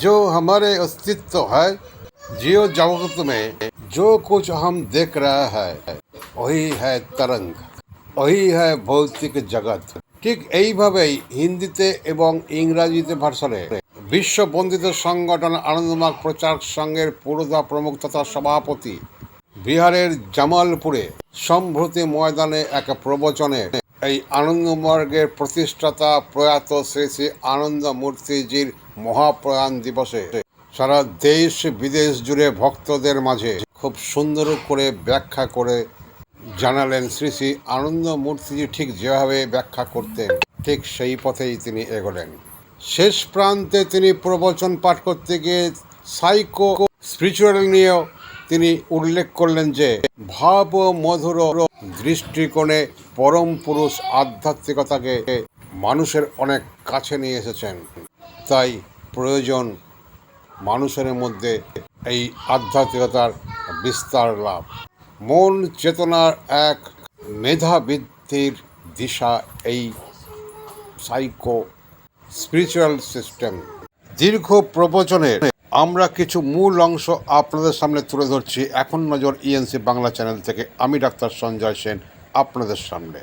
जो हमारे अस्तित्व है, जीव जगत में जो कुछ हम देख रहे हैं वही है तरंग, वही है ভৌতিক জগৎ। ঠিক এইভাবেই হিন্দিতে এবং ইংরাজিতে ভার্সনে বিশ্ব বন্দিত সংগঠন আনন্দমার্গ প্রচার সংঘের পুরোধা প্রমুখ তথা সভাপতি বিহারের জামালপুরে সম্প্রতি ময়দানে এক প্রবচনে এই আনন্দমার্গের প্রতিষ্ঠাতা প্রয়াত শ্রী শ্রী আনন্দমূর্তিজির মহাপ্রয়াণ দিবসে সারা দেশ বিদেশ জুড়ে ভক্তদের মাঝে খুব সুন্দর করে ব্যাখ্যা করে জানালেন শ্রী শ্রী আনন্দমূর্তিজি ঠিক যেভাবে ব্যাখ্যা করতেন ঠিক সেই পথেই তিনি এগোলেন। শেষ প্রান্তে তিনি প্রবচন পাঠ করতে গিয়ে সাইকো স্পিরিচুয়াল নিয়েও তিনি উল্লেখ করলেন যে ভাব ও মধুর দৃষ্টিকোণে পরম পুরুষ আধ্যাত্মিকতাকে মানুষের অনেক কাছে নিয়ে এসেছেন, তাই প্রয়োজন মানুষের মধ্যে এই আধ্যাত্মিকতার বিস্তার লাভ। মন চেতনার এক মেধাবৃদ্ধির দিশা এই সাইকো স্পিরিচুয়াল সিস্টেম। দীর্ঘ প্রবচনের আমরা কিছু মূল অংশ আপনাদের সামনে তুলে ধরছি। এখন নজর ইএনসি বাংলা চ্যানেল থেকে আমি ডাক্তার সঞ্জয় সেন আপনাদের সামনে।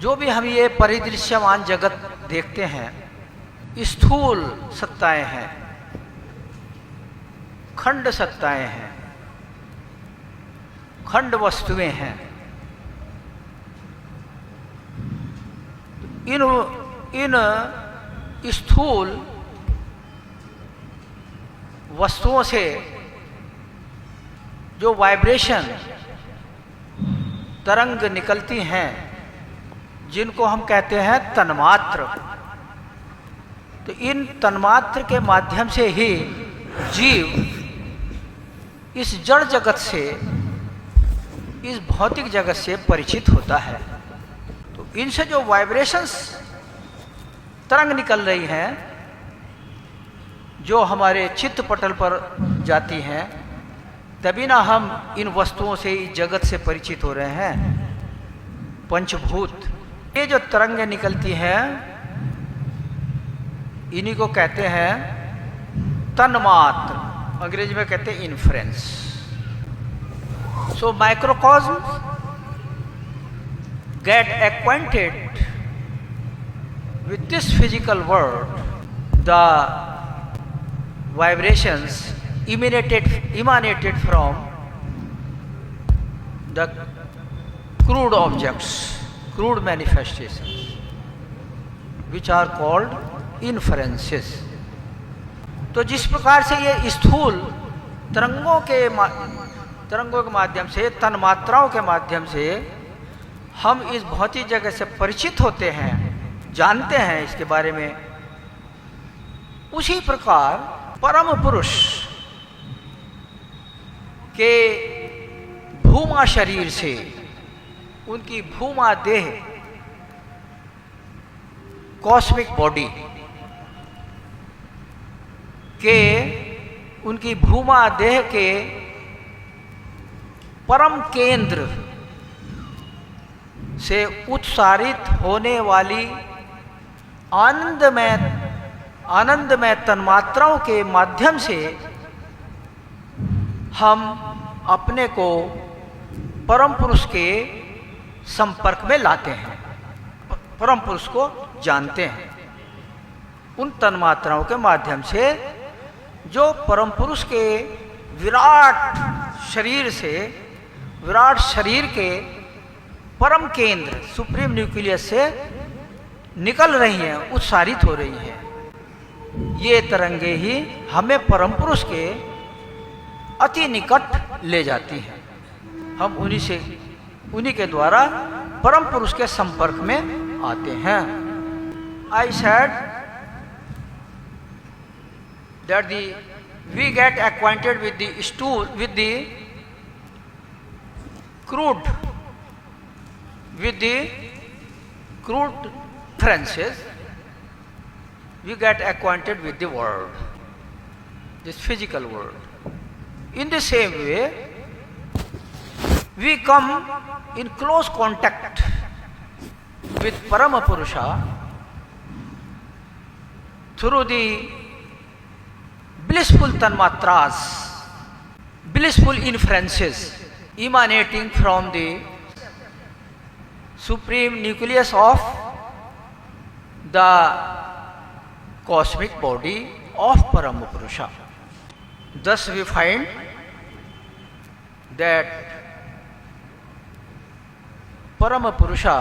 जो भी हम ये परिदृश्यमान जगत देखते हैं, स्थूल सत्ताएं हैं, खंड सत्ताएं हैं, खंड वस्तुएं हैं। इन स्थूल वस्तुओं से जो वाइब्रेशन तरंग निकलती हैं, जिनको हम कहते हैं तन्मात्र, तो इन तन्मात्र के माध्यम से ही जीव इस जड़ जगत से, इस भौतिक जगत से परिचित होता है। तो इनसे जो वाइब्रेशंस तरंग निकल रही हैं, जो हमारे चित्त पटल पर जाती हैं, तभी ना हम इन वस्तुओं से, इस जगत से परिचित हो रहे हैं। पंचभूत, ये जो तरंगें निकलती हैं, इन्हीं को कहते हैं तन्मात्र, अंग्रेजी में कहते हैं inference. So microcosm get acquainted with this physical world. The vibrations emanated from the crude objects, crude manifestations, which are called inferences. तो जिस प्रकार से ये स्थूल तरंगों के माध्यम से, तन्मात्राओं के माध्यम से हम इस भौतिक जगत से परिचित होते हैं, जानते हैं इसके बारे में, उसी प्रकार परम पुरुष के भूमा शरीर से, उनकी भूमा देह, कॉस्मिक बॉडी के, उनकी भूमा देह के परम केंद्र से उत्सारित होने वाली आनंदमय तन्मात्राओं के माध्यम से हम अपने को परम पुरुष के संपर्क में लाते हैं, परम पुरुष को जानते हैं। उन तन्मात्राओं के माध्यम से जो परम पुरुष के विराट शरीर से, विराट शरीर के परम केंद्र, सुप्रीम न्यूक्लियस से निकल रही हैं, उत्सारित हो रही हैं। ये तरंगे ही हमें परम पुरुष के अति निकट ले जाती हैं। हम उन्हीं के द्वारा परम पुरुष के संपर्क में आते हैं। I said that we get acquainted with the crude differences. We get acquainted with the world, this physical world. In the same way, we come in close contact with Paramapurusha through the blissful tanmatras, blissful inferences emanating from the supreme nucleus of the cosmic body of Paramapurusha. Thus we find that Paramapurusha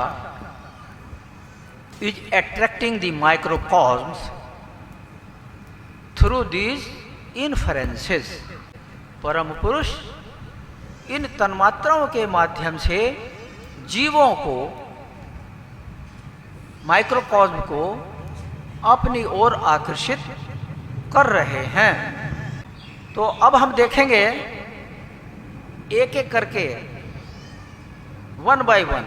is attracting the microcosms through these inferences. परम पुरुष इन तन्मात्राओं के माध्यम से जीवों को, माइक्रोकॉस्म को अपनी ओर आकर्षित कर रहे हैं। तो अब हम देखेंगे एक एक करके, वन बाय वन।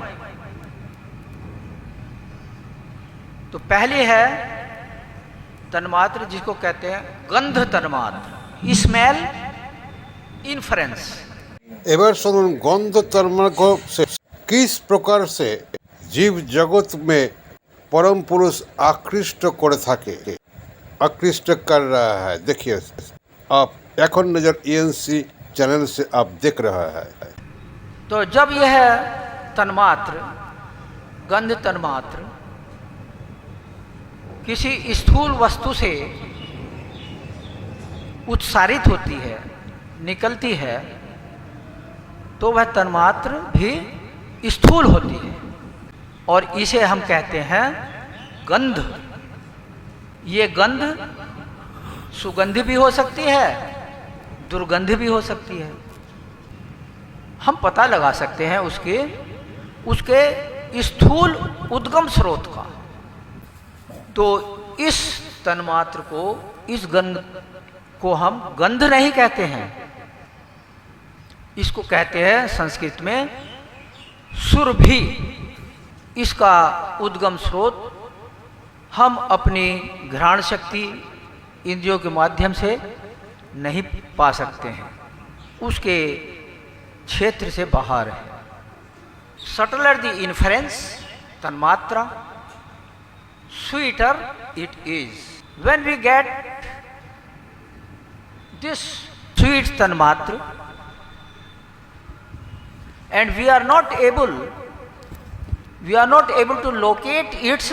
तो पहली है तन्मात्र, जिसको कहते हैं गंध तन्मात्र, स्मेल इन्फरेंस। এবার শুনুন গন্ধ তন্মাত্র से किस प्रकार से जीव जगत में परम पुरुष आकृष्ट করে থাকে, आकृष्ट कर रहा है। देखिए आप এখন नजर ENC चैनल से आप देख रहा है। तो जब यह तन्मात्र, गंध तन्मात्र किसी स्थूल वस्तु से उत्सारित होती है, निकलती है, तो वह तन्मात्र भी स्थूल होती है और इसे हम कहते हैं गंध। ये गंध सुगंध भी हो सकती है, दुर्गंध भी हो सकती है। हम पता लगा सकते हैं उसके स्थूल उद्गम स्रोत का। तो इस तन्मात्र को, इस गंध को हम गंध नहीं कहते हैं, इसको कहते हैं संस्कृत में सुरभि। इसका उद्गम स्रोत हम अपनी घ्राण शक्ति, इंद्रियों के माध्यम से नहीं पा सकते हैं, उसके क्षेत्र से बाहर है। सटलर द इन्फरेंस तन्मात्रा, sweeter it is. When we get this sweet tanmatra and we are not able to locate its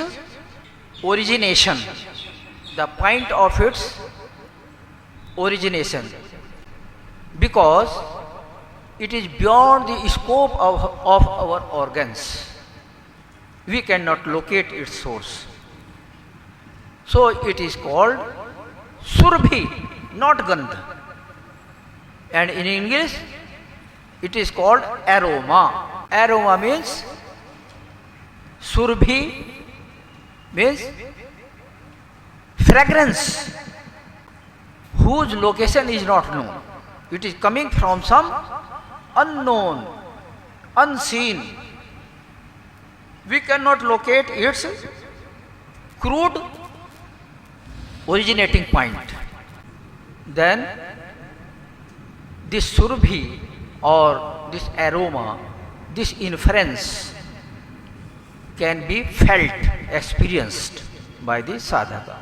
origination, the point of its origination, because it is beyond the scope of our organs. We cannot locate its source. So it is called surabhi, not gandha. And in English it is called aroma. Aroma means, surabhi means fragrance whose location is not known. It is coming from some unknown, unseen. We cannot locate its crude originating point. Then this surabhi or this aroma, this inference can be felt, experienced by the sadhaka.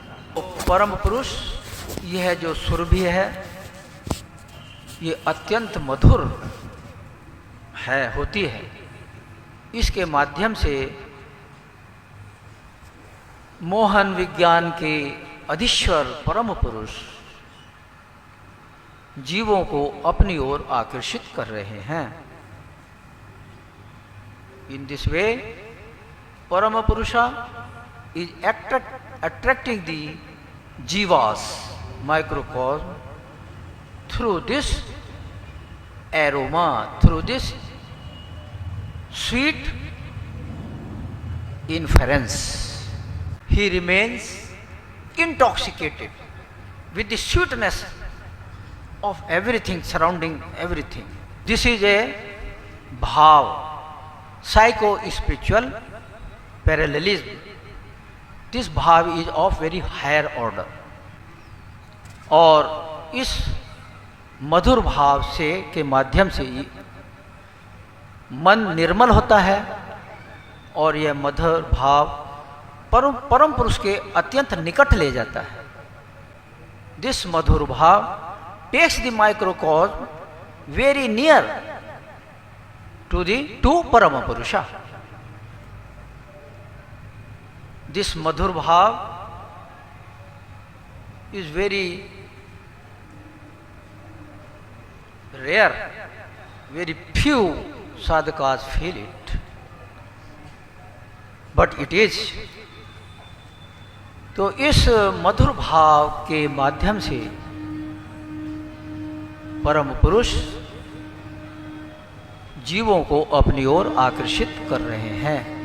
परम पुरुष यह जो सुरभि है, ये अत्यंत मधुर है, होती है। इसके माध्यम से मोहन विज्ञान के अधीश्वर परम पुरुष जीवों को अपनी ओर आकर्षित कर रहे हैं। इन दिस वे परम पुरुषा is attracting the jivas, microcosm, through this aroma, through this sweet inference. He remains intoxicated with the sweetness of everything surrounding everything. This is a bhav, psycho-spiritual parallelism. This bhav is of very higher order. और इस मधुर भाव से के माध्यम से मन निर्मल होता है और यह मधुर भाव परम पुरुष के अत्यंत निकट ले जाता है। This madhur bhav takes the microcosm very near to Parama Purusha. This madhur bhav is very rare, very few sadhakas feel it, but it is. तो इस मधुर भाव के माध्यम से परम पुरुष जीवों को अपनी ओर आकर्षित कर रहे हैं।